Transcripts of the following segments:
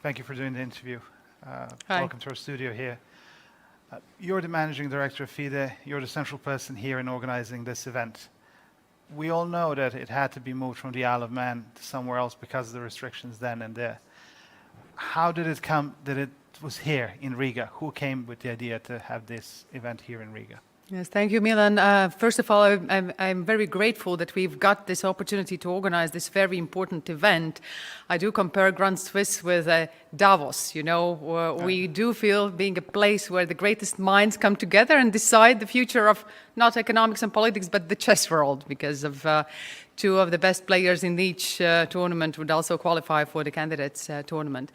Thank you for doing the interview. Hi. Welcome to our studio here. You're the managing director of FIDE. You're the central person here in organizing this event. We all know that it had to be moved from the Isle of Man to somewhere else because of the restrictions then and there. How did it come that it was here in Riga? Who came with the idea to have this event here in Riga? Yes, thank you, Milan. First of all, I'm very grateful that we've got this opportunity to organize this very important event. I do compare Grand Swiss with Davos, you know. We do feel being a place where the greatest minds come together and decide the future of not economics and politics, but the chess world, because of two of the best players in each tournament would also qualify for the candidates tournament.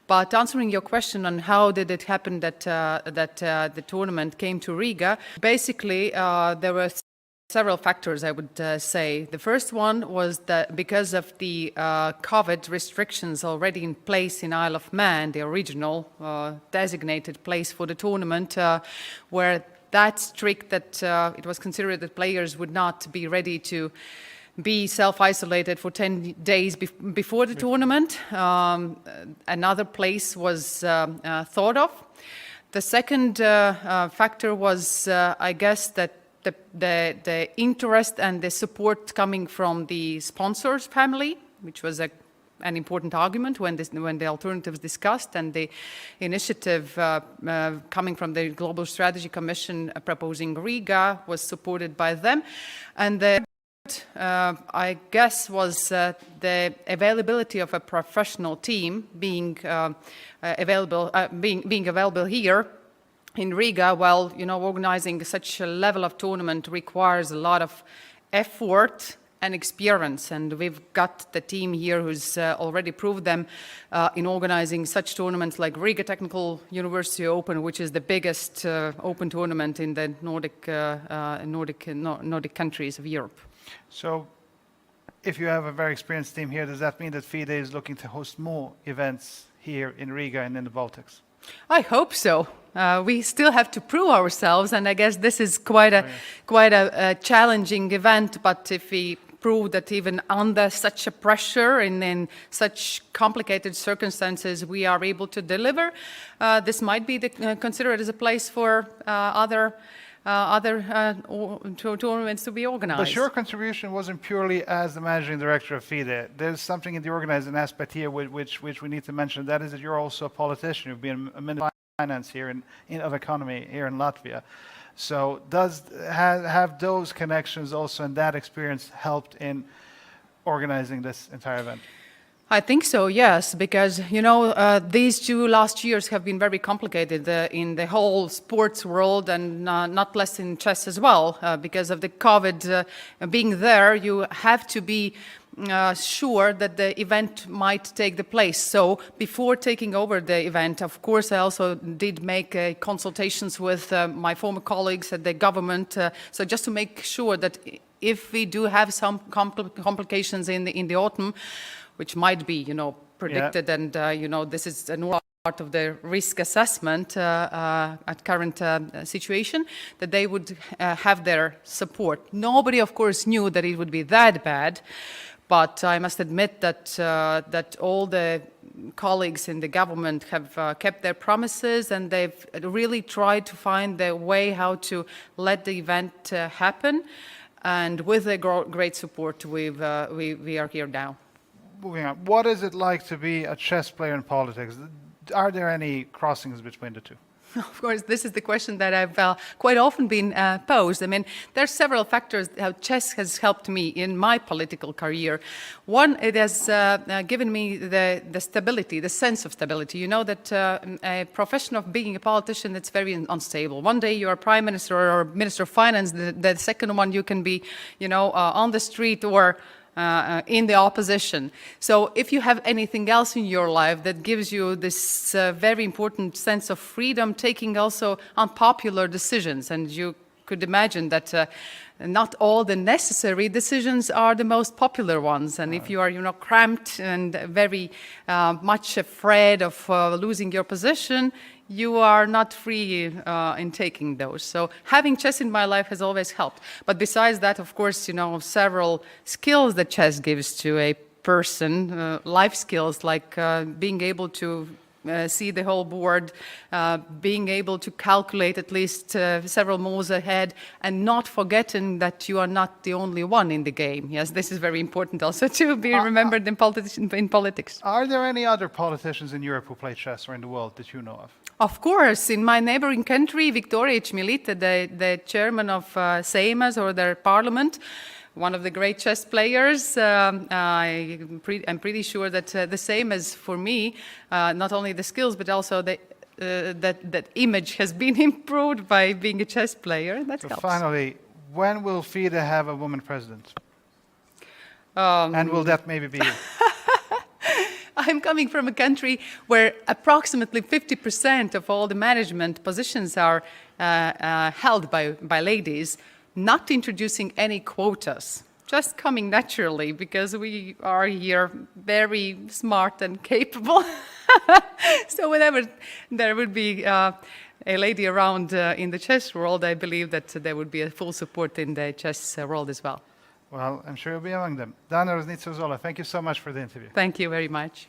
But answering your question on how did it happen that the tournament came to Riga, basically there were several factors, I would say. The first one was that because of the COVID restrictions already in place in Isle of Man, the original designated place for the tournament, were that strict that it was considered that players would not be ready to be self-isolated for 10 days before the tournament. Another place was thought of. The second factor was, I guess, that the interest and the support coming from the sponsors family, which was an important argument when the alternatives discussed, and the initiative coming from the Global Strategy Commission proposing Riga was supported by them. And the I guess was the availability of a professional team being available here in Riga. Well, you know, organizing such a level of tournament requires a lot of effort and experience, and we've got the team here who's already proved them in organizing such tournaments like Riga Technical University Open, which is the biggest open tournament in the Nordic countries of Europe. So, if you have a very experienced team here, does that mean that FIDE is looking to host more events here in Riga and in the Baltics? I hope so. We still have to prove ourselves, and I guess this is quite a challenging event. But if we prove that even under such a pressure and in such complicated circumstances we are able to deliver, this might be considered as a place for other tournaments to be organized. But your contribution wasn't purely as the managing director of FIDE. There's something in the organizing aspect here which we need to mention. That is that you're also a politician. You've been a minister of finance here of economy here in Latvia. So have those connections also and that experience helped in organizing this entire event? I think so, yes, because, you know, these two last years have been very complicated in the whole sports world, and not less in chess as well. Because of the COVID being there, you have to be sure that the event might take the place. So before taking over the event, of course, I also did make consultations with my former colleagues at the government. So just to make sure that if we do have some complications in the autumn, which might be, you know, predicted, yeah. And, you know, this is a part of the risk assessment at current situation, that they would have their support. Nobody, of course, knew that it would be that bad, but I must admit that, that all the colleagues in the government have kept their promises, and they've really tried to find the way how to let the event happen. And with the great support, we are here now. Moving on, what is it like to be a chess player in politics? Are there any crossings between the two? Of course, this is the question that I've quite often been posed. I mean, there are several factors how chess has helped me in my political career. One, it has given me the stability, the sense of stability. You know that a profession of being a politician, it's very unstable. One day you're a prime minister or minister of finance. The second one you can be, you know, on the street or in the opposition. So if you have anything else in your life that gives you this very important sense of freedom, taking also unpopular decisions, and you could imagine that not all the necessary decisions are the most popular ones. And if you are, you know, cramped and very much afraid of losing your position, you are not free in taking those. So having chess in my life has always helped. But besides that, of course, you know, several skills that chess gives to a person, life skills like being able to see the whole board, being able to calculate at least several moves ahead, and not forgetting that you are not the only one in the game. Yes, this is very important also to be remembered in politics. Are there any other politicians in Europe who play chess or in the world that you know of? Of course, in my neighboring country, Victoria Chmilite, the chairman of Seimas, or their parliament, one of the great chess players. I'm pretty sure that the same as for me, not only the skills, but also that image has been improved by being a chess player. That So helps. finally, when will FIDE have a woman president? Um, And will that maybe be you? I'm coming from a country where approximately 50% of all the management positions are held by ladies, not introducing any quotas, just coming naturally because we are here very smart and capable. So whenever there would be a lady around in the chess world, I believe that there would be a full support in the chess world as well. Well, I'm sure you'll be among them. Reizniece-Ozola, thank you so much for the interview. Thank you very much.